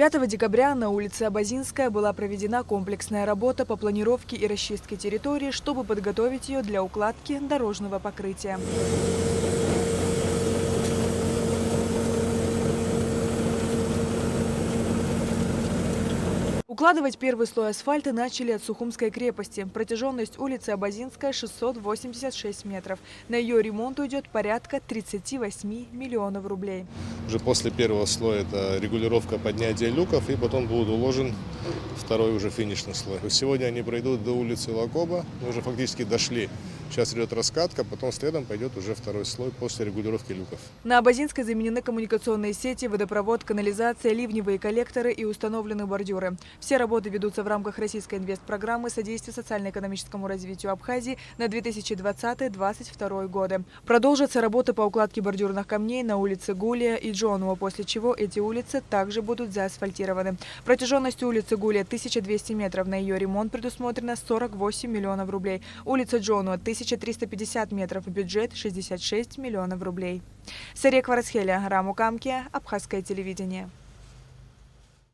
5 декабря на улице Абазинская была проведена комплексная работа по планировке и расчистке территории, чтобы подготовить ее для укладки дорожного покрытия. Укладывать первый слой асфальта начали от Сухумской крепости. Протяженность улицы Абазинская 686 метров. На ее ремонт уйдет порядка 38 миллионов рублей. Уже после первого слоя это регулировка поднятия люков, и потом будет уложен второй уже финишный слой. Сегодня они пройдут до улицы Лакоба, мы уже фактически дошли. Сейчас идет раскатка, потом следом пойдет уже второй слой после регулировки люков. На Абазинской заменены коммуникационные сети, водопровод, канализация, ливневые коллекторы и установлены бордюры. Все работы ведутся в рамках российской инвестпрограммы «Содействие социально-экономическому развитию Абхазии» на 2020-2022 годы. Продолжатся работы по укладке бордюрных камней на улице Гулия и Джонуа, после чего эти улицы также будут заасфальтированы. Протяженность улицы Гулия 1200 метров. На ее ремонт предусмотрено 48 миллионов рублей. Улица Джонуа 1350 метров. Бюджет 66 миллионов рублей. Сария Кварцхеля, Раму Камки, Абхазское телевидение.